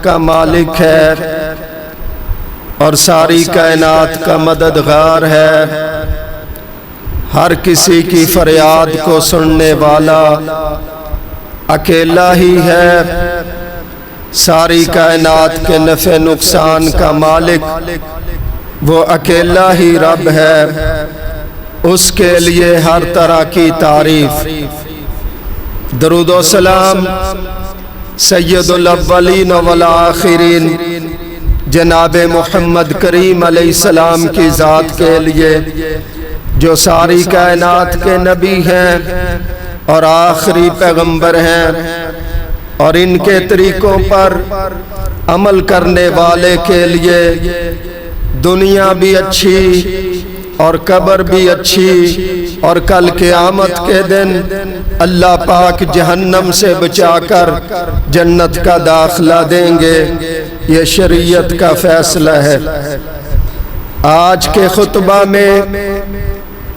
کا مالک ہے اور ساری کائنات کا مددگار ہے، ہر کسی کی فریاد کو سننے والا اکیلا ہی ہے، ساری کائنات کے نفع نقصان کا مالک وہ اکیلا ہی رب ہے، اس کے لیے ہر طرح کی تعریف۔ درود و سلام سید الاولین والآخرین جناب محمد کریم علیہ السلام کی ذات کے لیے، جو ساری کائنات کے نبی ہیں اور آخری پیغمبر ہیں، اور ان کے طریقوں پر عمل کرنے والے کے لیے دنیا بھی اچھی اور قبر بھی اچھی، اور کل قیامت کے دن اللہ پاک جہنم سے بچا کر جنت کا داخلہ دیں گے۔ یہ شریعت کا فیصلہ ہے۔ آج کے خطبہ میں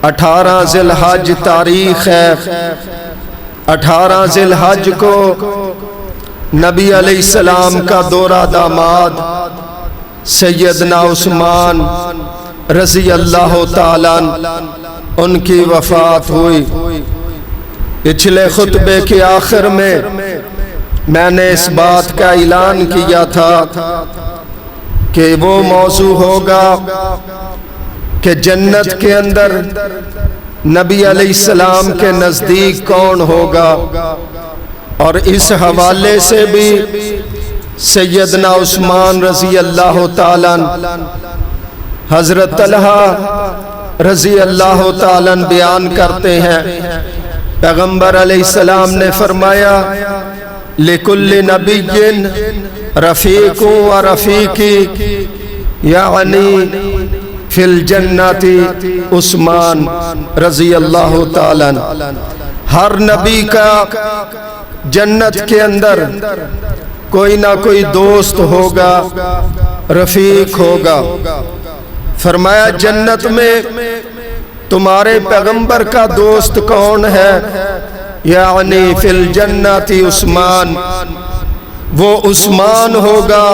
18 ذی الحج تاریخ ہے۔ 18 ذی الحج کو نبی علیہ السلام کا دورہ داماد سیدنا عثمان رضی اللہ تعالیٰ ان کی وفات ہوئی۔ پچھلے خطبے کے آخر میں نے اس بات کا اعلان کیا تھا کہ وہ موضوع ہوگا کہ جنت کے اندر نبی علیہ السلام کے نزدیک کون ہوگا، اور اس حوالے سے بھی سیدنا عثمان رضی اللہ تعالیٰ حضرت طلحہ رضی اللہ تعالیٰ بیان کرتے ہیں، پیغمبر علیہ السلام نے فرمایا لِكُلِّ نَبِيٍّ رَفِيقٌ وَرَفِيقِي یعنی فی الجنت عثمان رضی اللہ تعالیٰ۔ ہر نبی کا جنت کے اندر کوئی نہ کوئی دوست ہوگا، رفیق ہوگا۔ فرمایا جنت میں تمہارے پیغمبر کا دوست کون ہے؟ یعنی فی الجنت عثمان، وہ عثمان ہوگا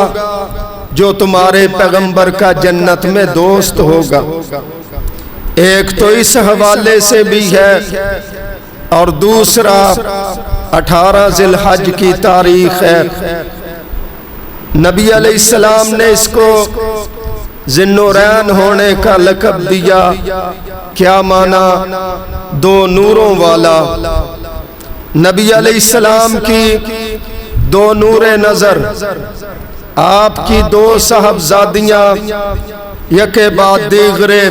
جو تمہارے پیغمبر کا جنت میں دوست ہوگا۔ ایک تو اس حوالے سے بھی ہے، اور دوسرا 18 ذی الحج کی تاریخ ہے۔ نبی علیہ السلام نے اس کو ذی النورین ہونے کا لقب دیا۔ کیا معنی؟ دو نوروں والا۔ نبی علیہ السلام کی دو نور نظر، آپ کی دو صاحبزادیاں یکے بعد دیگرے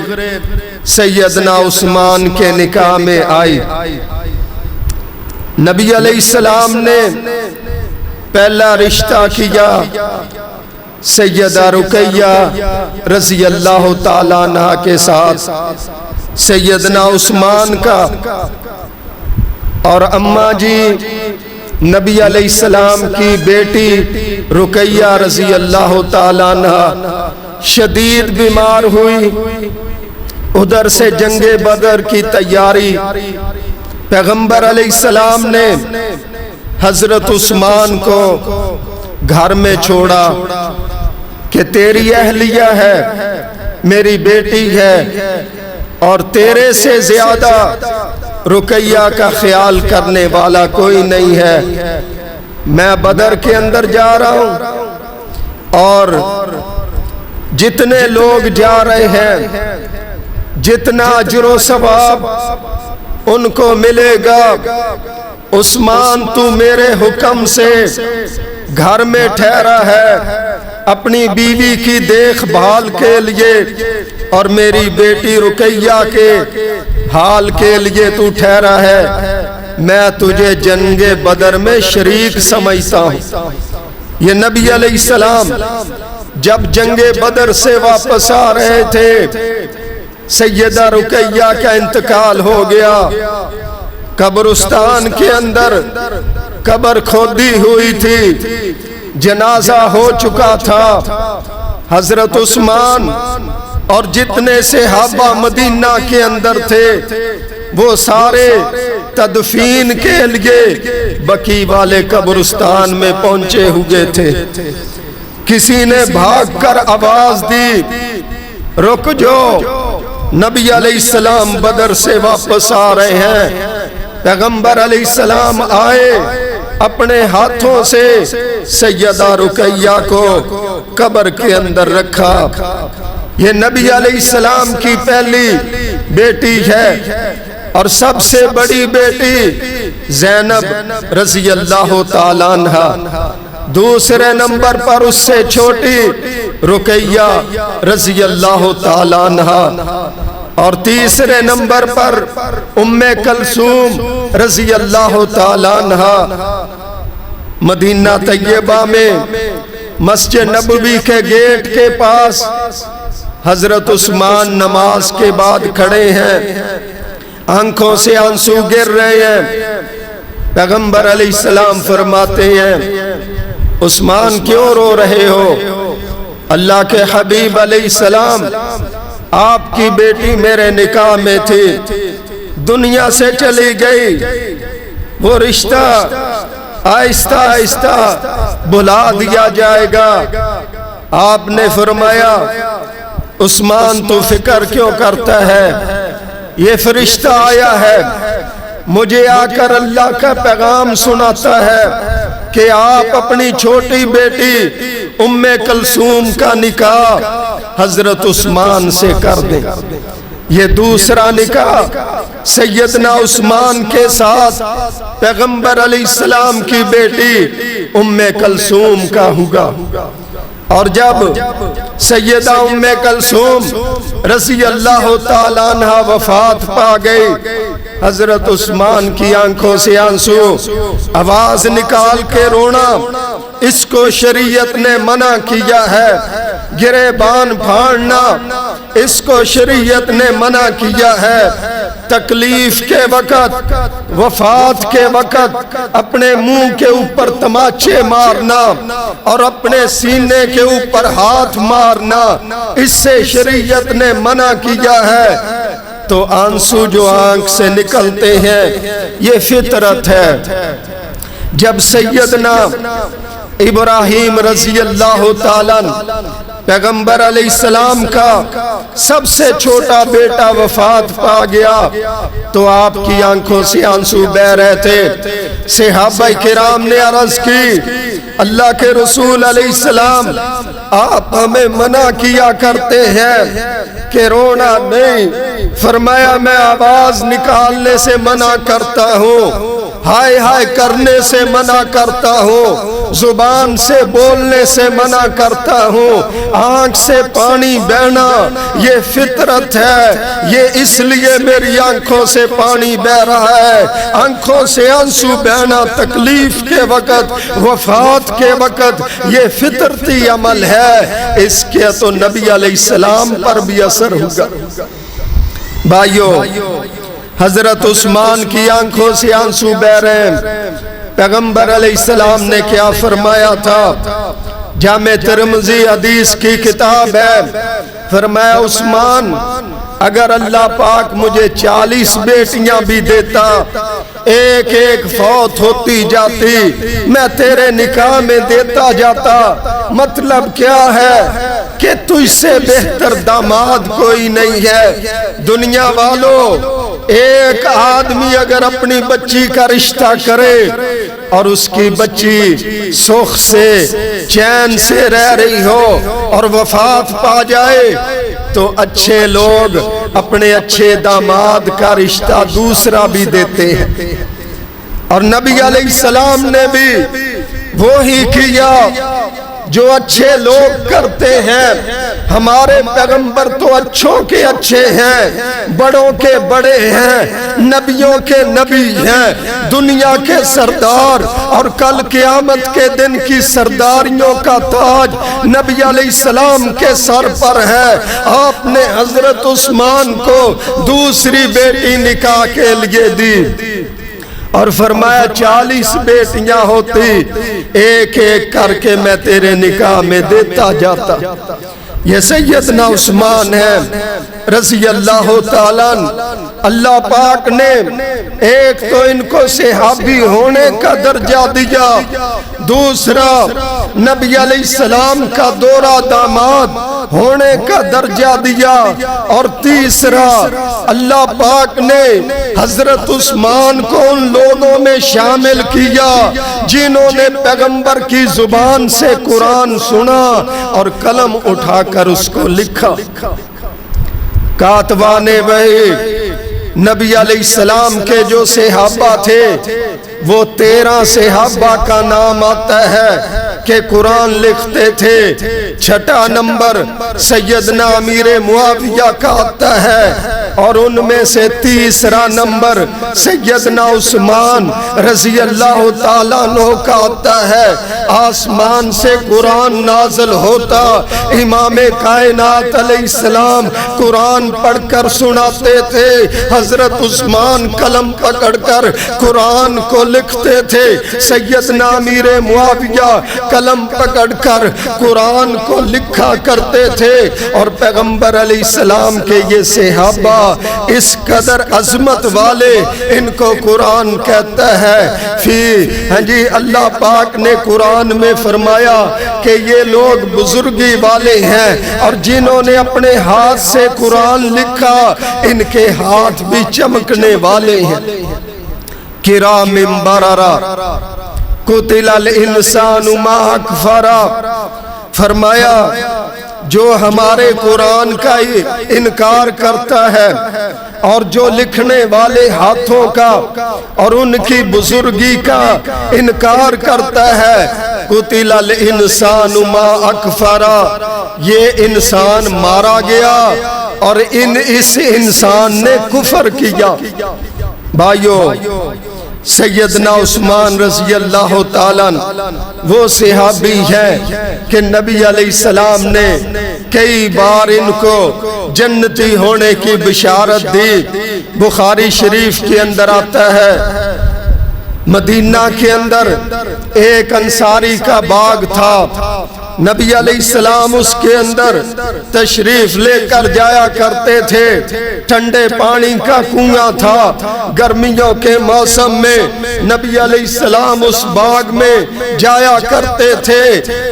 سیدنا عثمان کے نکاح میں آئی۔ نبی علیہ السلام نے پہلا رشتہ کیا سیدہ رقیہ رضی اللہ تعالیٰ عنہ کے ساتھ سیدنا عثمان کا، اور اماں جی نبی علیہ السلام کی بیٹی رقیہ رضی اللہ تعالیٰ عنہ شدید بیمار ہوئی۔ ادھر سے جنگ بدر کی تیاری، پیغمبر علیہ السلام نے حضرت عثمان کو گھر میں چھوڑا کہ تیری اہلیہ ہے، میری بیٹی ہے، اور تیرے سے زیادہ رقیہ کا خیال کرنے والا کوئی نہیں ہے۔ میں بدر کے اندر جا رہا ہوں، اور جتنے لوگ جا رہے ہیں جتنا اجر و ثواب ان کو ملے گا، عثمان تو میرے حکم سے گھر میں ٹھہرا ہے اپنی بیوی کی دیکھ بھال کے لیے، اور میری بیٹی رقیہ کے حال کے لیے تو ٹھہرا ہے۔ میں تجھے جنگ بدر میں شریک سمجھتا ہوں۔ یہ نبی علیہ السلام جب جنگ بدر سے واپس آ رہے تھے، سیدہ رقیہ کا انتقال ہو گیا۔ قبرستان کے اندر قبر کھودی ہوئی تھی، جنازہ ہو چکا تھا۔ حضرت عثمان اور جتنے صحابہ مدینہ کے اندر تھے وہ سارے تدفین کے لیے بقیع والے قبرستان میں پہنچے ہوئے تھے۔ کسی نے بھاگ کر آواز دی رک جو، نبی علیہ السلام بدر سے واپس آ رہے ہیں۔ پیغمبر علیہ السلام آئے، اپنے ہاتھوں سے سیدہ رقیہ کو قبر کے اندر رکھا۔ یہ نبی علیہ السلام کی پہلی بیٹی ہے اور سب سے بڑی بیٹی زینب رضی اللہ تعالیٰ عنہا، دوسرے نمبر پر اس سے چھوٹی رقیہ رضی اللہ تعالیٰ عنہا، اور تیسرے نمبر پر ام کلثوم رضی اللہ تعالیٰ عنہا۔ مدینہ طیبہ میں مسجد نبوی کے گیٹ کے پاس حضرت عثمان نماز کے بعد کھڑے ہیں، آنکھوں سے آنسو گر رہے ہیں۔ پیغمبر علیہ السلام فرماتے ہیں عثمان کیوں رو رہے ہو؟ اللہ کے حبیب علیہ السلام آپ کی بیٹی میرے نکاح میں تھی، دنیا سے چلی گئی، وہ رشتہ آہستہ آہستہ بھلا دیا جائے گا۔ آپ نے فرمایا عثمان تو فکر کیوں کرتا ہے، یہ فرشتہ آیا ہے مجھے آ کر اللہ کا پیغام سناتا ہے کہ آپ اپنی چھوٹی بیٹی ام کلثوم کا نکاح حضرت عثمان سے کر دیں۔ یہ دوسرا نکاح سیدنا عثمان کے ساتھ پیغمبر علیہ السلام کی بیٹی ام کلثوم کا ہوگا۔ اور جب سیدہ ام کلثوم رضی اللہ تعالیٰ عنہ وفات پا گئی، حضرت عثمان کی آنکھوں سے آنسو، آواز نکال کے رونا، اس کو شریعت نے منع کیا ہے۔ گریبان پھاڑنا اس کو شریعت نے منع کیا ہے۔ تکلیف کے وقت، وفات کے وقت اپنے منہ کے اوپر تماچے مارنا اور اپنے سینے کے اوپر ہاتھ مارنا، اس سے شریعت نے منع کیا ہے۔ تو آنسو جو آنکھ سے نکلتے ہیں یہ فطرت ہے۔ جب سیدنا ابراہیم رضی اللہ تعالیٰ پیغمبر علیہ السلام کا سب سے چھوٹا بیٹا وفات پا گیا تو آپ کی آنکھوں سے آنسو بہہ رہے تھے۔ صحابہ کرام نے عرض کی اللہ کے رسول علیہ السلام آپ ہمیں منع کیا کرتے ہیں کہ رونا نہیں، فرمایا میں آواز نکالنے سے منع کرتا ہوں، ہائے ہائے کرنے سے منع کرتا ہوں، زبان سے بولنے سے منع کرتا ہوں، آنکھ سے پانی بہنا یہ فطرت ہے، یہ اس لیے میری آنکھوں سے پانی بہ رہا ہے۔ آنکھوں سے آنسو بہنا تکلیف کے وقت، وفات کے وقت یہ فطرتی عمل ہے، اس کے تو نبی علیہ السلام پر بھی اثر ہوگا۔ بھائیو، حضرت عثمان کی آنکھوں سے آنسو بہ رہے ہیں۔ پیغمبر علیہ السلام نے کیا فرمایا تھا؟ جامع ترمذی حدیث کی کتاب ہے، فرمایا عثمان اگر اللہ پاک مجھے 40 بیٹیاں بھی دیتا، ایک ایک فوت ہوتی جاتی، میں تیرے نکاح میں دیتا جاتا۔ مطلب کیا ہے کہ تجھ سے بہتر داماد کوئی نہیں ہے۔ دنیا والوں، ایک آدمی اگر اپنی بچی کا رشتہ کرے اور اس کی بچی سخ سے چین سے رہ رہی ہو اور وفات پا جائے تو اچھے لوگ اپنے اچھے داماد کا رشتہ دوسرا بھی دیتے ہیں، اور نبی علیہ السلام نے بھی وہی کیا جو اچھے لوگ کرتے ہیں۔ ہمارے پیغمبر تو اچھوں کے اچھے ہیں، بڑوں کے بڑے ہیں، نبیوں کے نبی ہیں، دنیا کے سردار، اور کل قیامت کے دن کی سرداریوں کا تاج نبی علیہ السلام کے سر پر ہے۔ آپ نے حضرت عثمان کو دوسری بیٹی نکاح کے لیے دی اور فرمایا 40 بیٹیاں ہوتی، ایک ایک کر کے میں تیرے نکاح میں دیتا جاتا۔ یہ سیدنا عثمان ہے رضی اللہ تعالیٰ۔ اللہ پاک نے ایک تو ان کو صحابی ہونے کا درجہ دیا، دوسرا نبی علیہ السلام کا دورہ داماد ہونے کا درجہ دیا، اور تیسرا اللہ پاک نے حضرت عثمان کو ان لوگوں میں شامل کیا جنہوں نے پیغمبر کی زبان سے قرآن سنا اور قلم اٹھا کر اس کو لکھا۔ کاتبان وحی نبی علیہ السلام کے جو صحابہ تھے وہ 13 صحابہ کا نام آتا ہے کہ قرآن لکھتے تھے۔ چھٹا نمبر سیدنا امیر معاویہ کا آتا ہے، اور ان میں سے تیسرا نمبر سیدنا عثمان رضی اللہ تعالیٰ عنہ کا آتا ہے۔ آسمان سے قرآن نازل ہوتا، امام کائنات علیہ السلام قرآن پڑھ کر سناتے تھے، حضرت عثمان قلم پکڑ کر قرآن کو لکھتے تھے، سیدنا امیر معاویہ قلم پکڑ کر قرآن کو لکھا کرتے تھے۔ اور پیغمبر علیہ السلام کے یہ صحابہ اس قدر عظمت والے، ان کو قرآن کہتا ہے۔ اللہ پاک نے قرآن میں فرمایا کہ یہ لوگ بزرگی والے ہیں، اور جنہوں نے اپنے ہاتھ سے قرآن لکھا ان کے ہاتھ بھی چمکنے والے ہیں۔ کرام بررہ قتل الانسان ما اکفرہ، فرمایا جو ہمارے قرآن کا انکار کرتا ہے اور جو لکھنے والے ہاتھوں کا اور ان کی بزرگی کا انکار کرتا ہے، قتل الانسان ما اکفرہ، یہ انسان مارا گیا اور اس انسان نے کفر کیا۔ بھائیو، سیدنا عثمان رضی اللہ تعالیٰ وہ صحابی ہیں کہ نبی علیہ السلام نے کئی بار ان کو جنتی ہونے کی بشارت دی۔ بخاری شریف کے اندر آتا ہے، مدینہ کے اندر ایک انصاری کا باغ تھا، نبی علیہ السلام اس کے اندر تشریف لے کر جایا کرتے تھے۔ ٹھنڈے پانی کا کنواں تھا، گرمیوں کے موسم میں نبی علیہ السلام اس باغ میں جایا کرتے تھے۔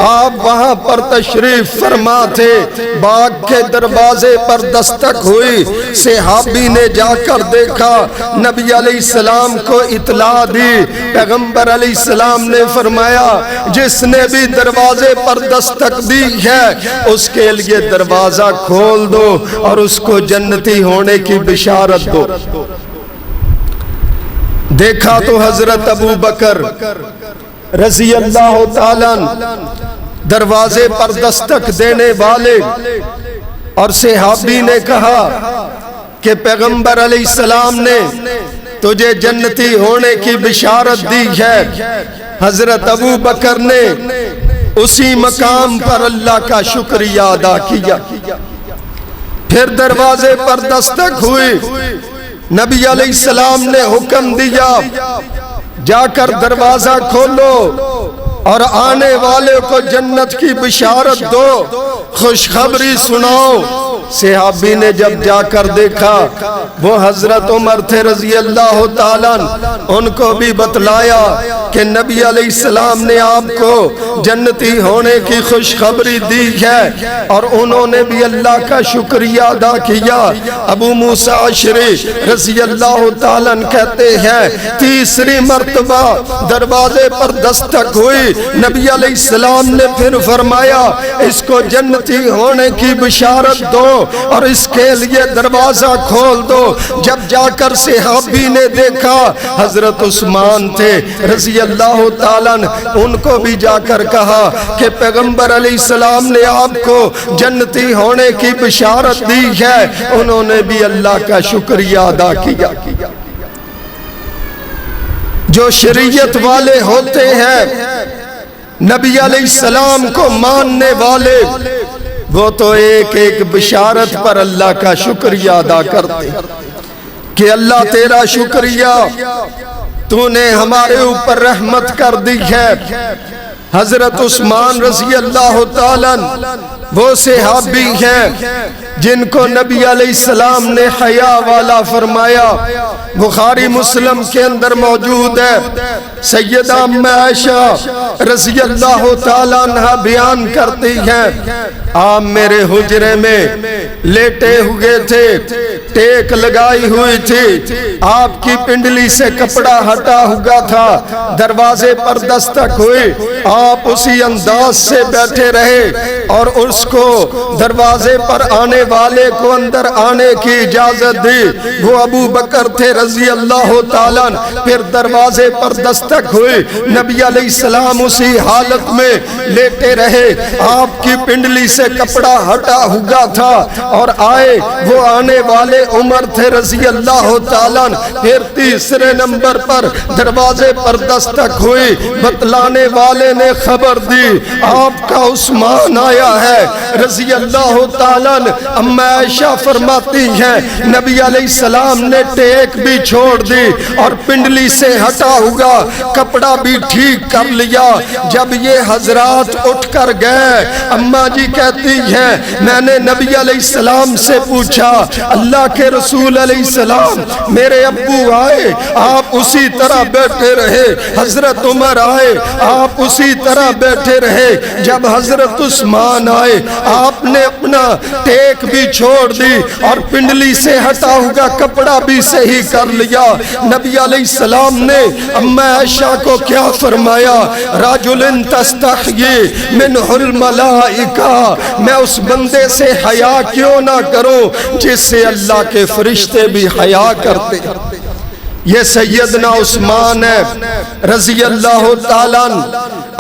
آپ وہاں پر تشریف فرما تھے، باغ کے دروازے پر دستک ہوئی، صحابی نے جا کر دیکھا، نبی علیہ السلام کو اطلاع دی۔ پیغمبر علیہ السلام نے فرمایا جس نے بھی دروازے پر دستک دی ہے اس کے لیے دروازہ کھول دو اور اس کو جنتی ہونے کی بشارت دو۔ دیکھا تو حضرت ابو بکر رضی اللہ تعالیٰ دروازے پر دستک دینے والے، اور صحابی نے کہا کہ پیغمبر علیہ السلام نے تجھے جنتی ہونے کی بشارت دی ہے۔ حضرت ابو بکر نے اسی مقام پر اللہ کا شکریہ ادا کیا۔ پھر دروازے پر دستک ہوئی، نبی علیہ السلام نے حکم دیا جا کر دروازہ کھولو اور آنے والے کو جنت کی بشارت دو، خوشخبری سناؤ۔ صحابی نے جب جا کر دیکھا وہ حضرت عمر تھے رضی اللہ تعالیٰ، ان کو بھی بتلایا کہ نبی علیہ السلام نے آپ کو جنتی ہونے کی خوشخبری دی ہے، اور انہوں نے بھی اللہ کا شکریہ ادا کیا۔ ابو موسیٰ اشعری رضی اللہ تعالیٰ کہتے ہیں تیسری مرتبہ دروازے پر دستک ہوئی، نبی علیہ السلام نے پھر فرمایا اس کو جنتی ہونے کی بشارت دو اور اس کے لیے دروازہ کھول دو۔ جب جا کر صحابی نے دیکھا حضرت عثمان تھے رضی اللہ تعالیٰ، ان کو بھی جا کر کہا کہ پیغمبر علیہ السلام نے آپ کو جنتی ہونے کی بشارت دی ہے، انہوں نے بھی اللہ کا شکریہ ادا کیا۔ جو شریعت والے ہوتے ہیں، نبی علیہ السلام کو ماننے والے، وہ تو ایک ایک بشارت پر اللہ کا شکریہ ادا کرتے کہ اللہ تیرا شکریہ، تو نے ہمارے اوپر رحمت کر دی ہے۔ حضرت عثمان رضی اللہ تعالیٰ وہ صحابی ہیں جن کو نبی علیہ السلام نے حیا والا فرمایا، بخاری مسلم کے اندر موجود ہے. سیدہ ام عائشہ رضی اللہ تعالیٰ عنہ بیان کرتی ہیں آپ میرے حجرے میں لیٹے ہوئے تھے, ٹیک لگائی ہوئی تھی, آپ کی پنڈلی سے کپڑا ہٹا ہوا تھا, دروازے پر دستک ہوئی, آپ اسی انداز سے بیٹھے رہے اور اس کو دروازے پر آنے والے کو اندر آنے کی اجازت دی. وہ ابو بکر تھے رضی اللہ تعالیٰ. پھر دروازے پر دستک ہوئی, نبی علیہ السلام اسی حالت میں لیٹے رہے, آپ کی پنڈلی سے کپڑا ہٹا ہوا تھا اور آئے. وہ آنے والے عمر تھے رضی اللہ تعالیٰ. پھر تیسرے نمبر پر دروازے پر دستک ہوئی, بتلانے والے نے خبر دی آپ کا عثمان آیا ہے رضی اللہ تعالیٰ. ام عائشہ فرماتی ہیں نبی علیہ السلام نے ٹیک بھی چھوڑ دی اور پنڈلی سے ہٹا ہوا کپڑا بھی ٹھیک کر لیا. جب یہ حضرات اٹھ کر گئے, اماں جی کہتی ہیں میں نے نبی علیہ السلام سے پوچھا اللہ کے رسول علیہ السلام میرے ابو آئے, آپ اسی طرح بیٹھے رہے. حضرت عمر آئے, آپ اسی طرح بیٹھے رہے. جب حضرت عثمان آئے, آپ نے اپنا ٹیک بھی چھوڑ دی اور پنڈلی سے ہٹا ہوا کپڑا بھی صحیح کر لیا. نبی علیہ السلام نے ام عائشہ کو کیا فرمایا, رجل تستحیی منہ الملائکہ, میں اس بندے سے حیا کیوں نہ کروں جس سے اللہ کے فرشتے بھی حیا کرتے. یہ سیدنا عثمان ہے رضی اللہ تعالیٰ.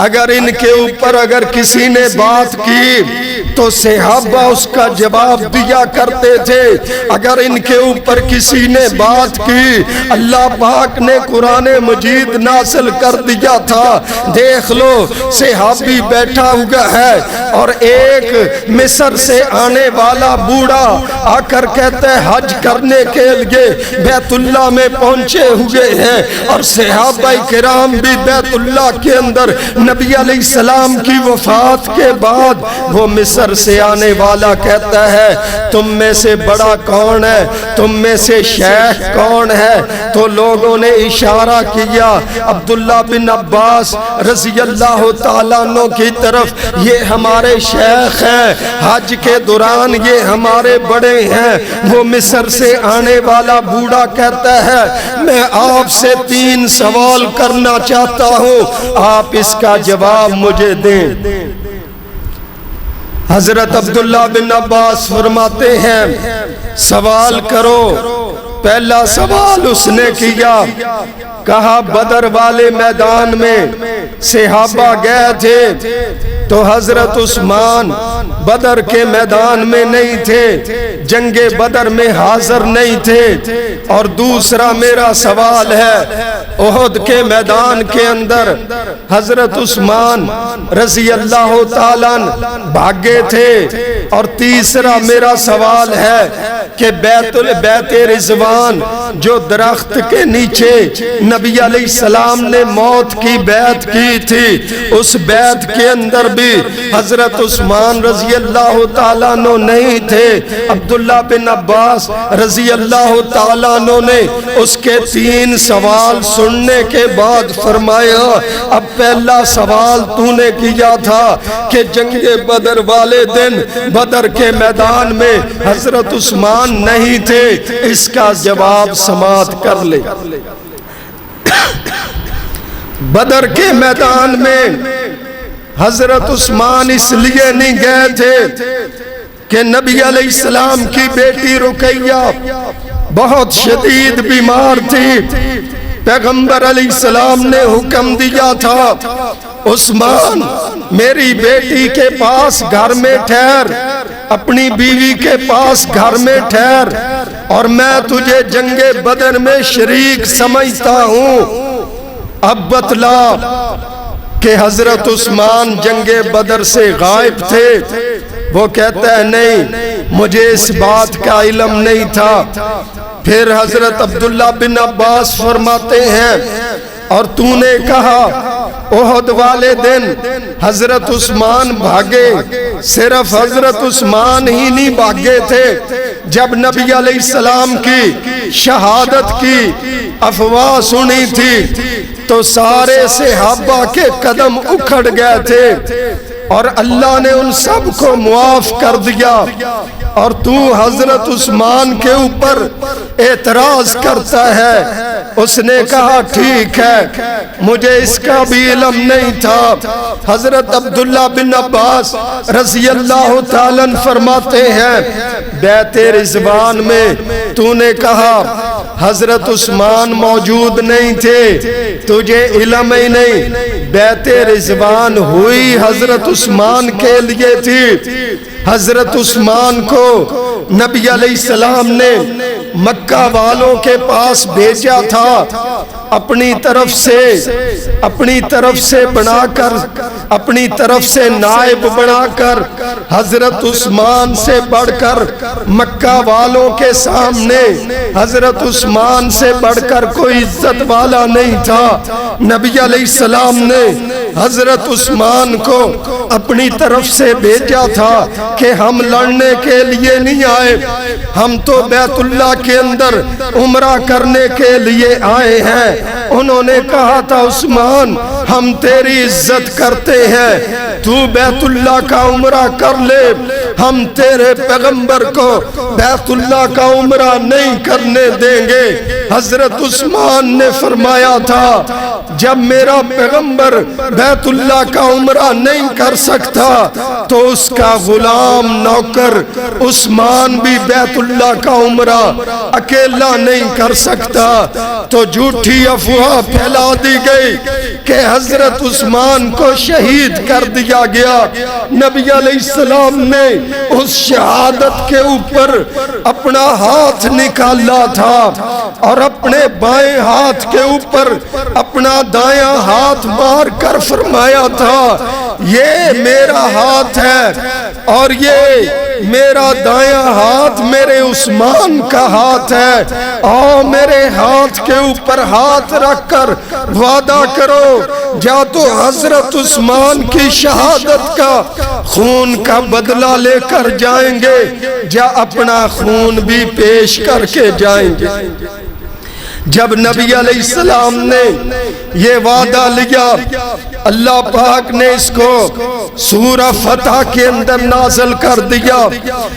اگر ان کے اوپر اگر کسی نے بات کی تو صحابہ اس کا جواب دیا کرتے تھے. اگر ان کے اوپر کسی نے بات کی, اللہ پاک نے قرآن مجید نازل کر دیا تھا. دیکھ لو صحابی بیٹھا ہوا ہے اور ایک مصر سے آنے والا بوڑھا آ کر کہتا ہے حج کرنے کے لیے بیت اللہ میں پہنچے ہوئے ہیں, اور صحابہ کرام بھی بیت اللہ کے اندر نبی علیہ السلام کی وفات کے بعد. وہ مصر سے آنے والا کہتا ہے تم میں سے بڑا کون ہے, تم میں سے شیخ کون ہے؟ تو لوگوں نے اشارہ کیا عبداللہ بن عباس رضی اللہ تعالیٰ عنہ کی طرف, یہ ہمارے شیخ ہیں, حج کے دوران یہ ہمارے بڑے ہیں. وہ مصر سے آنے والا بوڑھا کہتا ہے میں آپ سے 3 سوال کرنا چاہتا ہوں, آپ اس کا جواب مجھے دیں. حضرت عبداللہ بن عباس فرماتے ہیں سوال کرو. پہلا سوال اس نے کیا, کہا بدر والے میدان میں صحابہ گئے تھے تو حضرت عثمان بدر کے میدان میں نہیں تھے, جنگ بدر میں حاضر نہیں تھے. اور دوسرا میرا سوال ہے احد کے میدان کے اندر حضرت عثمان رضی اللہ تعالیٰ بھاگے تھے. اور تیسرا میرا سوال ہے کہ بیت رضوان جو درخت کے نیچے نبی علیہ السلام نے موت کی بیعت کی تھی, اس بیعت کے اندر بھی حضرت عثمان رضی اللہ تعالیٰ عنہ نہیں تھے. عبداللہ بن عباس رضی اللہ تعالیٰ عنہ نے اس کے 3 سوال سننے کے بعد فرمایا اب پہلا سوال تو نے کیا تھا کہ جنگ بدر والے دن بدر کے میدان میں حضرت عثمان نہیں تھے, اس کا جواب سماعت کر لے. بدر کے میدان میں حضرت عثمان اس لیے نہیں گئے تھے کہ نبی علیہ السلام کی بیٹی رقیہ بہت شدید بیمار تھی. پیغمبر علیہ السلام نے حکم دیا تھا عثمان میری بیٹی کے پاس گھر میں ٹھہر, اپنی بیوی کے پاس گھر میں ٹھہر, اور میں تجھے جنگ بدر میں شریک سمجھتا ہوں. اب بتلا کہ حضرت عثمان جنگ بدر سے غائب تھے. وہ کہتا ہے نہیں مجھے اس بات کا علم نہیں تھا. پھر حضرت عبداللہ بن عباس فرماتے ہیں اور تو نے کہا احد والے دن حضرت عثمان بھاگے, صرف حضرت عثمان ہی نہیں بھاگے تھے. جب نبی علیہ السلام کی شہادت کی افواہ سنی تھی تو سارے صحابہ کے قدم اکھڑ گئے تھے اور اللہ نے ان سب کو معاف کر دیا، اور تو حضرت عثمان کے اوپر اعتراض کرتا ہے۔ اس نے کہا ٹھیک ہے، مجھے اس کا بھی علم نہیں تھا۔ حضرت عبداللہ بن عباس رضی اللہ تعالیٰ عنہ فرماتے ہیں بیعت رضوان میں تو نے کہا حضرت عثمان موجود نہیں تھے، تجھے علم ہی نہیں۔ بیعت رضوان ہوئی حضرت عثمان کے لیے تھی۔ حضرت عثمان کو نبی علیہ السلام نے مکہ والوں کے پاس بھیجا تھا، اپنی طرف سے بنا کر، اپنی طرف سے نائب بنا کر حضرت عثمان سے بڑھ کر مکہ والوں کے سامنے حضرت عثمان سے بڑھ کر کوئی عزت والا نہیں تھا۔ نبی علیہ السلام نے حضرت عثمان کو اپنی طرف سے بھیجا تھا کہ ہم لڑنے کے لیے نہیں آئے، ہم تو بیت اللہ کے اندر عمرہ کرنے کے لیے آئے ہیں۔ انہوں نے کہا تھا عثمان ہم تیری عزت کرتے ہیں، تو بیت اللہ کا عمرہ کر لے، ہم تیرے پیغمبر کو بیت اللہ کا عمرہ نہیں کرنے دیں گے۔ حضرت عثمان نے فرمایا تھا جب میرا پیغمبر بیت اللہ کا عمرہ نہیں کر سکتا تو اس کا غلام نوکر عثمان بھی بیت اللہ کا عمرہ اکیلا نہیں کر سکتا۔ تو جھوٹی افواہ پھیلا دی گئی کہ حضرت عثمان کو شہید کر دیا گیا۔ نبی علیہ السلام نے اس شہادت کے اوپر اپنا ہاتھ نکالا تھا اور اپنے بائیں ہاتھ کے اوپر اپنا دایاں ہاتھ مار کر فرمایا تھا یہ میرا ہاتھ ہے اور یہ میرا دایاں ہاتھ میرے عثمان کا ہاتھ ہے، آؤ میرے ہاتھ کے اوپر ہاتھ رکھ کر وعدہ کرو، جا تو حضرت عثمان کی شہادت کا خون کا بدلہ لے کر جائیں گے، جا اپنا خون بھی پیش کر کے جائیں گے۔ جب نبی علیہ السلام نے یہ وعدہ لیا، اللہ پاک نے اس کو سورہ فتح کے اندر نازل کر دیا۔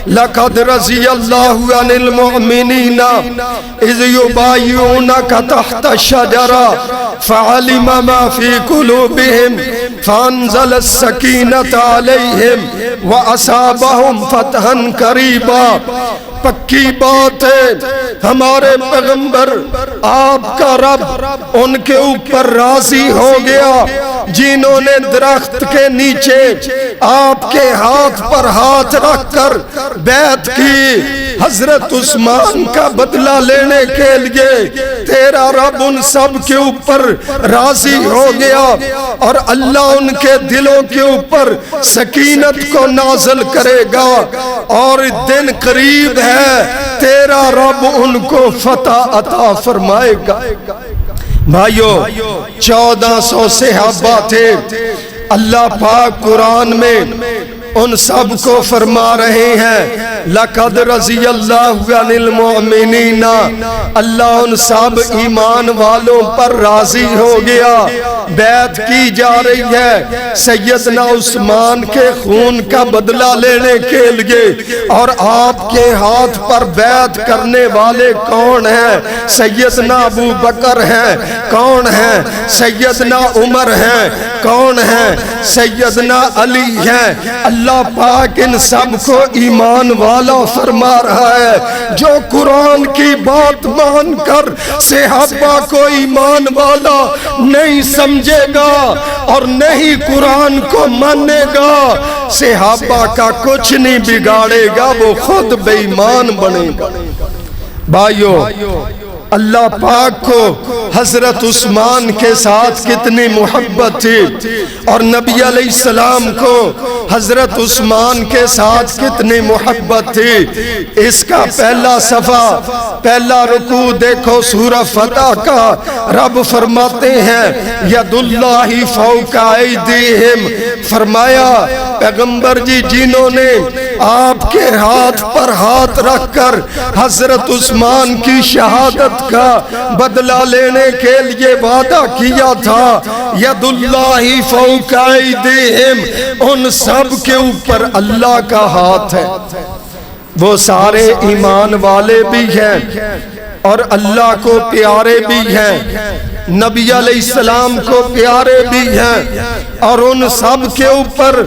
لَقَدْ رَضِيَ اللَّهُ عَنِ الْمُؤْمِنِينَ إِذْ يُبَايِعُونَكَ تَحْتَ الشَّجَرَةِ فَعَلِمَ مَا فِي قُلُوبِهِمْ فَأَنزَلَ السَّكِينَةَ عَلَيْهِمْ وَأَصَابَهُمْ فَتْحًا قَرِيبًا۔ پکی بات ہے ہمارے پیغمبر آپ کا رب ان کے اوپر راضی ہو گیا جنہوں نے درخت کے نیچے آپ کے ہاتھ پر ہاتھ رکھ کر بیعت کی حضرت عثمان کا بدلہ لینے کے لیے۔ تیرا رب ان سب کے اوپر راضی ہو گیا اور اللہ ان کے دلوں کے اوپر سکینت کو نازل کرے گا اور دن قریب ہے تیرا رب ان کو فتح عطا فرمائے گا۔ بھائیو 1400 صحابہ تھے، اللہ پاک قرآن میں ان سب کو فرما رہے ہیں لَقَدْ رَضِيَ اللَّهُ عَنِ الْمُؤْمِنِينَ، اللہ ان سب ایمان والوں پر راضی ہو گیا۔ بیعت کی جا رہی ہے سیدنا عثمان کے خون کا بدلہ لینے کے لیے، اور آپ کے ہاتھ پر بیعت کرنے والے کون ہیں؟ سیدنا ابو بکر ہیں، کون ہیں؟ سیدنا عمر ہیں، کون ہیں؟ سیدنا علی ہیں۔ اللہ پاک ان سب کو ایمان والا فرما رہا ہے۔ جو قرآن کی بات مان کر صحابہ کو ایمان والا نہیں سمجھے گا اور نہیں قرآن کو مانے گا، صحابہ کا کچھ نہیں بگاڑے گا، وہ خود بے ایمان بنے گا۔ بھائیو اللہ پاک کو حضرت عثمان کے ساتھ کتنی محبت تھی اور نبی علیہ السلام کو حضرت عثمان کے ساتھ کتنی محبت تھی۔ اس کا پہلا صفحہ، پہلا رکوع دیکھو سورہ فتح کا، رب فرماتے ہیں ید اللہ فوق ایدیہم، فرمایا پیغمبر جی جنہوں نے آپ کے ہاتھ پر ہاتھ رکھ کر حضرت عثمان کی شہادت کا بدلہ لینے کے لیے وعدہ کیا تھا۔ ید اللہ فوق ایدیہم، ان سب کے اوپر اللہ کا ہاتھ ہے۔ وہ سارے ایمان والے بھی ہیں اور اللہ کو پیارے بھی ہیں، نبی علیہ السلام کو پیارے بھی ہیں، اور ان سب کے اوپر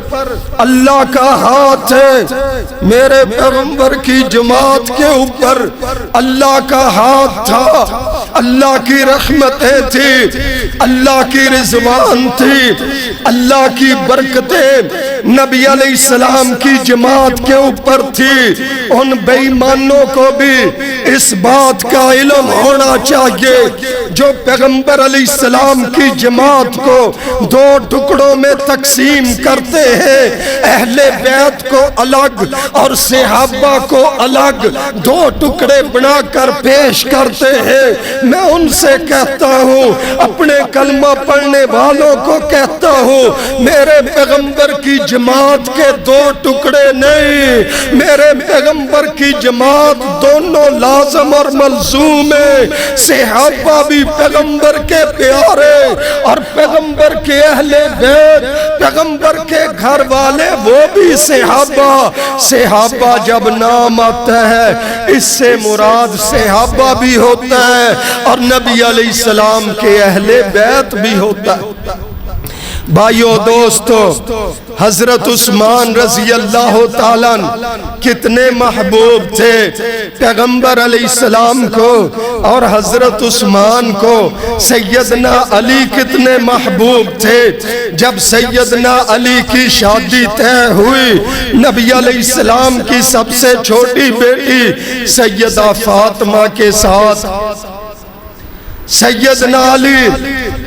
اللہ کا ہاتھ ہے۔ میرے پیغمبر کی جماعت کے اوپر اللہ کا ہاتھ تھا، اللہ کی رحمتیں تھی، اللہ کی رضوان تھی، اللہ کی برکتیں نبی علیہ السلام کی جماعت کے اوپر تھی۔ ان بے ایمانوں کو بھی اس بات کا علم ہونا چاہیے جو پیغمبر علیہ السلام کی جماعت کو دو ٹکڑوں میں تقسیم کرتے ہیں، اہل بیت کو الگ اور صحابہ کو الگ دو ٹکڑے بنا کر پیش کرتے ہیں۔ میں ان سے کہتا ہوں، اپنے کلمہ پڑھنے والوں کو کہتا ہوں، میرے پیغمبر کی جماعت کے دو ٹکڑے نہیں، میرے پیغمبر کی جماعت دونوں لازم اور ملزوم ہے۔ صحابہ بھی پیغمبر کے پیارے اور پیغمبر کے اہل بیت، پیغمبر کے گھر والے وہ بھی صحابہ۔ صحابہ جب نام آتا ہے اس سے مراد صحابہ بھی ہوتا ہے اور نبی علیہ السلام کے اہل بیت بھی ہوتا ہے۔ بھائیو دوستو، حضرت عثمان رضی اللہ تعالیٰ کتنے محبوب تھے پیغمبر علیہ السلام کو، اور حضرت عثمان کو سیدنا علی کتنے محبوب تھے۔ جب سیدنا علی کی شادی طے ہوئی، نبی علیہ السلام کی سب سے چھوٹی بیٹی سیدہ فاطمہ کے ساتھ سیدنا علی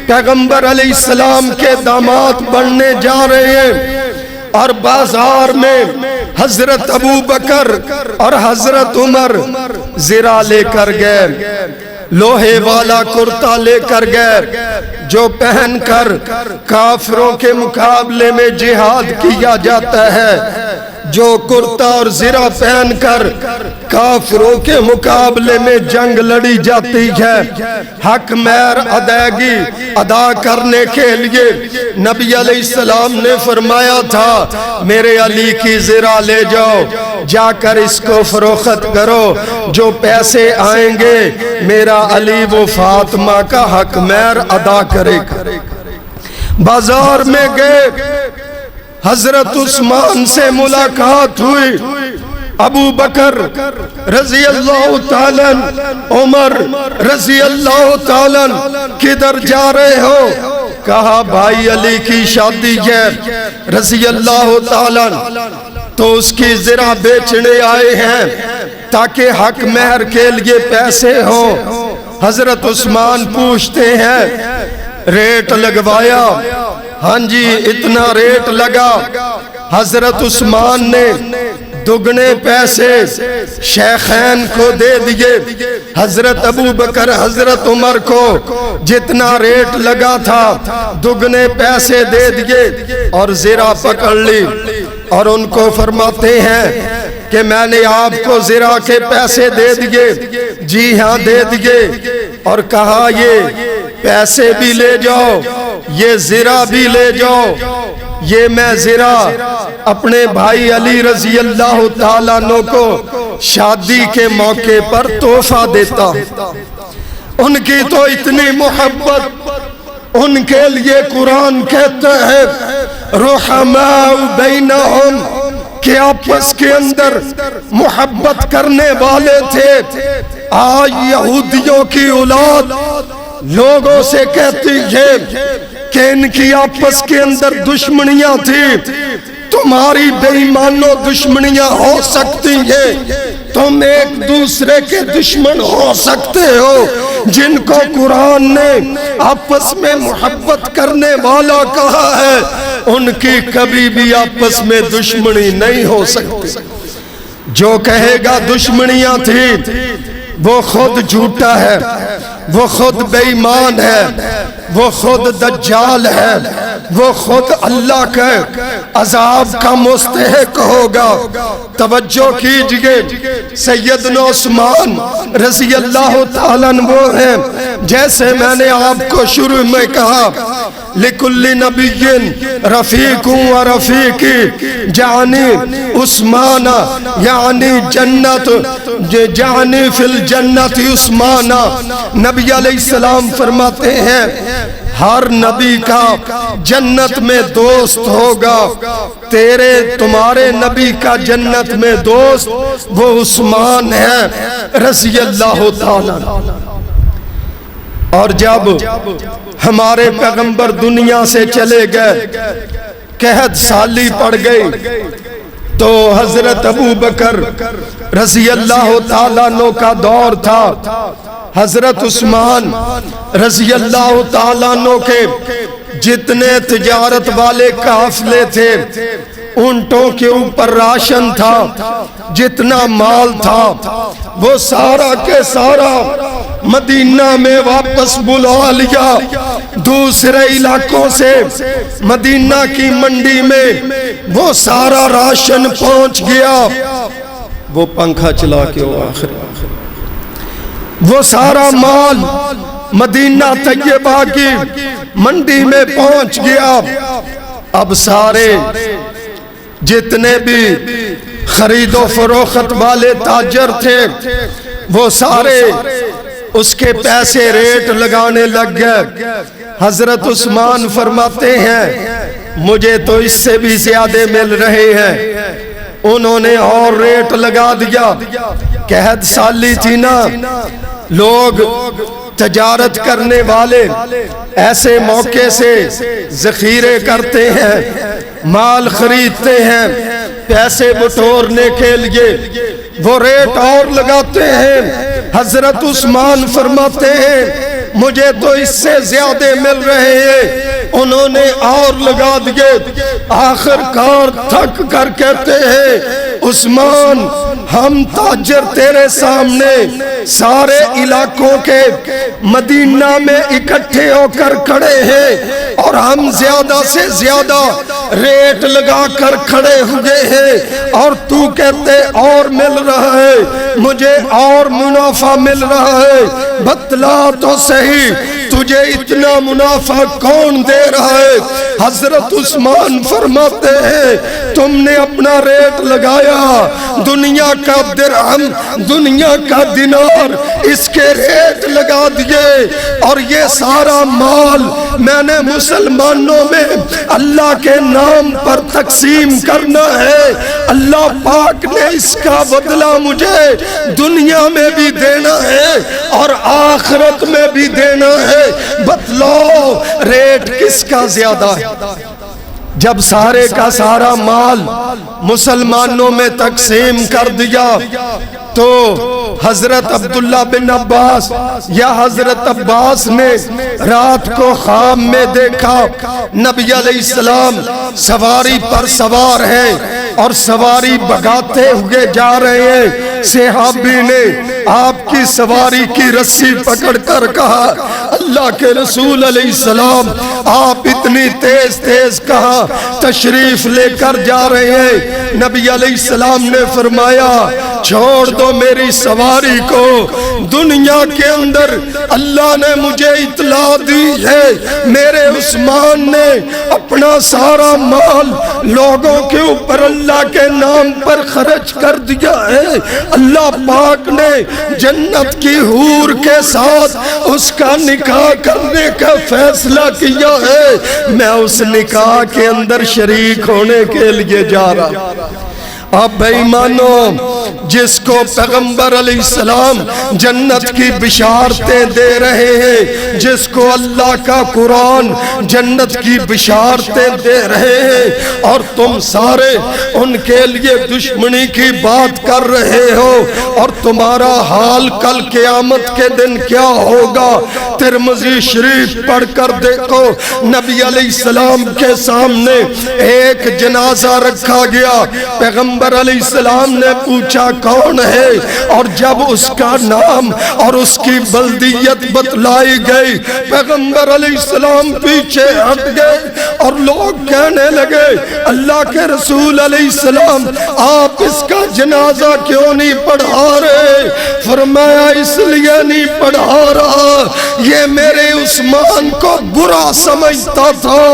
پیغمبر علیہ السلام کے داماد بننے جا رہے ہیں، اور بازار میں حضرت ابو بکر اور حضرت عمر زرہ لے کر گئے، لوہے والا کرتا لے کر گئے جو پہن کر کافروں کے مقابلے میں جہاد کیا جاتا ہے، جو کرتا اور زرہ پہن کر کافروں کے مقابلے میں جنگ لڑی جاتی ہے۔ حق مہر ادائیگی ادا کرنے کے لیے نبی علیہ السلام نے فرمایا تھا، میرے علی کی زرہ لے جاؤ، جا کر اس کو فروخت کرو، جو پیسے آئیں گے میرا علی وہ فاطمہ کا حق مہر ادا کرے گا۔ بازار میں گئے، حضرت عثمان سے ملاقات ہوئی، ابو بکر رضی اللہ تعالیٰ، عمر رضی اللہ تعالیٰ کدھر جا رہے ہو؟ کہا بھائی علی کی شادی ہے رضی اللہ تعالیٰ، تو اس کی زرہ بیچنے آئے ہیں تاکہ حق مہر کے لیے پیسے ہوں۔ حضرت عثمان پوچھتے ہیں ریٹ لگوایا؟ ہاں جی اتنا ریٹ لگا۔ حضرت عثمان نے دگنے پیسے شیخین کو دے دیے، حضرت ابو بکر حضرت عمر کو جتنا ریٹ لگا تھا دگنے پیسے دے دیے اور زرہ پکڑ لی، اور ان کو فرماتے ہیں کہ میں نے آپ کو زرہ کے پیسے دے دیے؟ جی ہاں دے دیے، اور کہا یہ پیسے بھی لے جاؤ، یہ زرہ بھی لے جاؤ، یہ میں زرہ اپنے بھائی علی رضی اللہ تعالیٰ عنہ کو شادی کے موقع پر تحفہ دیتا ہوں۔ ان کی تو اتنی محبت، ان کے لیے قرآن کہتا ہے رحماء بینہم، کہ آپس کے اندر محبت کرنے والے تھے۔ آج یہودیوں کی اولاد لوگوں سے کہتی ہے کہ ان کی آپس کے اندر دشمنیاں تھی، تمہاری بے ایمانوں دشمنیاں ہو سکتی ہیں، تم ایک دوسرے کے دشمن ہو سکتے ہو۔ جن کو قرآن نے آپس میں محبت کرنے والا کہا ہے ان کی کبھی بھی آپس میں دشمنی نہیں ہو سکتی۔ جو کہے گا دشمنیاں تھی، وہ خود جھوٹا ہے، وہ خود بے ایمان ہے، وہ خود دجال ہے، وہ خود اللہ کے عذاب کا مستحق ہوگا۔ توجہ کیجئے، سیدنا عثمان رضی اللہ تعالیٰ عنہ وہ ہیں، جیسے میں نے آپ کو شروع میں کہا، لِكُلِّ نَبِيٍّ رَفِيقٌ وَرَفِيقِ جَعَنِي عثمان یعنی جنت جعانی فی الجنت عثمان۔ نبی علیہ السلام فرماتے ہیں ہر نبی کا جنت میں دوست ہوگا، تمہارے نبی کا جنت میں دوست وہ عثمان ہے رضی اللہ تعالیٰ۔ اور جب ہمارے پیغمبر دنیا سے چلے گئے، قحط سالی پڑ گئی، تو حضرت ابو بکر رضی اللہ تعالیٰ عنہ کا دور تھا۔ حضرت عثمان رضی اللہ تعالیٰ عنہ کے جتنے تجارت والے قافلے تھے، اونٹوں کے اوپر راشن تھا، جتنا مال تھا، وہ سارا کے سارا مدینہ میں واپس بلا لیا۔ دوسرے علاقوں سے مدینہ کی منڈی میں وہ سارا راشن پہنچ گیا۔ وہ پنکھا چلا کے وہ سارا مال مدینہ طیبہ کی منڈی میں پہنچ گیا۔ اب سارے جتنے بھی خرید و فروخت والے تاجر تھے، وہ سارے اس کے پیسے ریٹ لگانے لگ گئے۔ حضرت عثمان فرماتے ہیں مجھے تو اس سے بھی زیادہ مل رہے ہیں۔ انہوں نے اور ریٹ لگا دیا۔ قحط سالی تھی نا، لوگ تجارت کرنے والے ایسے موقع سے ذخیرے کرتے ہیں، مال خریدتے ہیں پیسے بٹورنے کے لیے، وہ ریٹ اور لگاتے ہیں۔ حضرت عثمان فرماتے ہیں مجھے تو اس سے زیادہ مل رہے ہیں۔ انہوں نے اور لگا دیے۔ آخر کار تھک کر کہتے ہیں عثمان ہم تاجر تیرے سامنے سارے علاقوں کے مدینہ میں اکٹھے ہو کر کھڑے ہیں، اور ہم زیادہ سے زیادہ ریٹ لگا کر کھڑے ہوئے ہیں، اور تو کہتے اور مل رہا ہے، مجھے اور منافع مل رہا ہے۔ بتلا تو صحیح تجھے اتنا منافع کون دے رہا ہے؟ حضرت عثمان فرماتے ہیں تم نے اپنا ریٹ لگایا، دنیا کا درہم، دنیا کا دینار، اس کے ریٹ لگا دیے، اور یہ سارا مال میں نے مسلمانوں میں اللہ کے نام پر تقسیم کرنا ہے۔ اللہ پاک نے اس کا بدلہ مجھے دنیا میں بھی دینا ہے اور آخرت میں بھی دینا ہے۔ بتلاؤ ریٹ کس کا زیادہ ہے؟ جب سارے کا سارا مال مسلمانوں میں تقسیم کر دیا تو حضرت عبداللہ بن عباس یا حضرت عباس نے رات کو خواب میں دیکھا نبی علیہ السلام سواری پر سوار ہیں اور سواری بھگاتے ہوئے جا رہے ہیں۔ صحابی نے آپ کی سواری کی رسی پکڑ کر کہا اللہ کے رسول علیہ السلام آپ اتنی تیز تیز کہاں تشریف لے کر جا رہے ہیں؟ نبی علیہ السلام نے فرمایا چھوڑ دو میری سواری کو، دنیا کے اندر اللہ نے مجھے اطلاع دی ہے میرے عثمان نے اپنا سارا مال لوگوں کے اوپر اللہ کے نام پر خرچ کر دیا ہے۔ اللہ پاک نے جنت کی حور کے ساتھ اس کا نکاح کرنے کا فیصلہ کیا ہے، میں اس نکاح کے اندر شریک ہونے کے لیے جا رہا۔ اب بے ایمانوں، جس کو پیغمبر علیہ السلام جنت کی بشارتیں دے رہے ہیں، جس کو اللہ کا قرآن جنت کی بشارتیں دے رہے ہیں، اور تم سارے ان کے لیے دشمنی کی بات کر رہے ہو، اور تمہارا حال کل قیامت کے دن کیا ہوگا؟ ترمذی شریف پڑھ کر دیکھو، نبی علیہ السلام کے سامنے ایک جنازہ رکھا گیا، پیغمبر پیغمبر علیہ السلام نے پوچھا کون ہے، اور جب اس کا نام اور اس کی بلدیت بتلائی گئی، پیغمبر علیہ السلام پیچھے ہٹ گئے اور لوگ کہنے لگے اللہ کے رسول علیہ السلام آپ اس کا جنازہ کیوں نہیں پڑھا رہے؟ فرمایا اس لیے نہیں پڑھا رہا، یہ میرے عثمان کو برا سمجھتا تھا،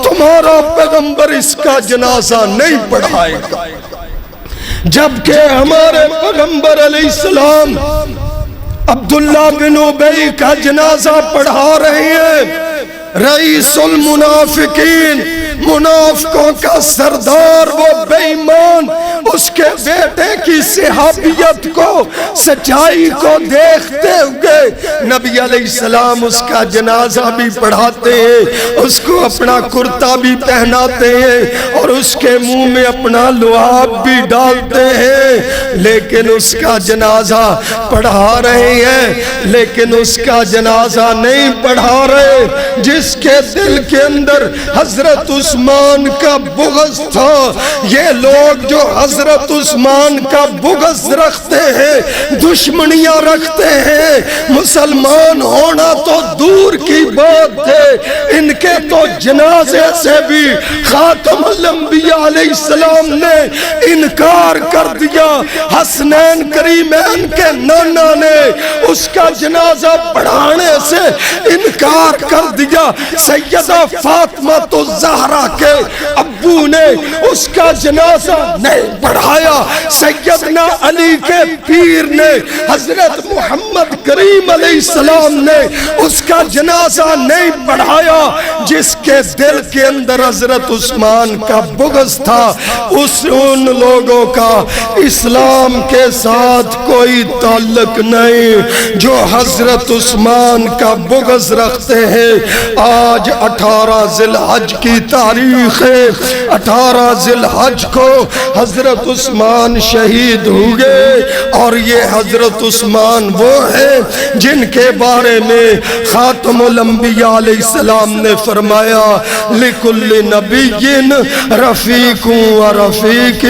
تمہارا پیغمبر اس کا جنازہ نہیں پڑھائے گا۔ جبکہ ہمارے پیغمبر علیہ السلام عبداللہ بن ابی کا جنازہ پڑھا رہے ہیں، رئیس المنافقین، منافقوں کا سردار، وہ بے ایمان، اس کے بیٹے کی صحابیت کو، سچائی کو دیکھتے ہوئے نبی علیہ السلام اس کا جنازہ بھی پڑھاتے ہیں، اس کو اپنا کرتا بھی پہناتے ہیں اور اس کے منہ میں اپنا لعاب بھی ڈالتے ہیں، لیکن اس کا جنازہ پڑھا رہے ہیں، لیکن اس کا جنازہ نہیں پڑھا رہے۔ جس کے دل کے اندر حضرت عثمان کا بغض تھا، یہ لوگ جو حضرت عثمان کا بغض رکھتے ہیں، دشمنیاں رکھتے ہیں، مسلمان ہونا تو دور کی بات ہے، ان کے تو جنازے سے بھی خاتم الانبیاء علیہ السلام نے انکار کر دیا۔ حسنین کریمین کے نانا نے اس کا جنازہ پڑھانے سے انکار کر دیا، سیدہ فاطمہ الزہرا کے ابو نے اس کا جنازہ نہیں پڑھایا، سیدنا علی کے پیر نے، حضرت محمد کریم علیہ السلام نے اس کا جنازہ نہیں پڑھایا۔ جس کے دل کے اندر حضرت عثمان کا بغض تھا، ان لوگوں کا اسلام کے ساتھ کوئی تعلق نہیں جو حضرت عثمان کا بغض رکھتے ہیں۔ آج 18 ذی الحج کی تاریخ ہے، 18 ذی الحج کو حضرت عثمان شہید ہوئے، اور یہ حضرت عثمان وہ ہیں جن کے بارے میں خاتم الانبیاء علیہ السلام نے فرمایا لِكُلِّ نَبِيٍّ رَفِيقٌ وَرَفِيقِ،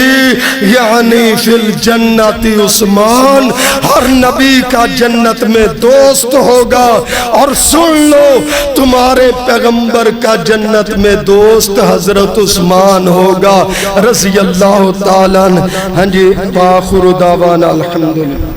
یعنی فی الجنت عثمان، ہر نبی کا جنت میں دوست ہوگا، اور سن لو تمہارے پیغمبر کا جنت میں دوست حضرت عثمان ہوگا رضی اللہ تعالیٰ عنہ۔ ہاں جی، وآخر دعوانا الحمدللہ۔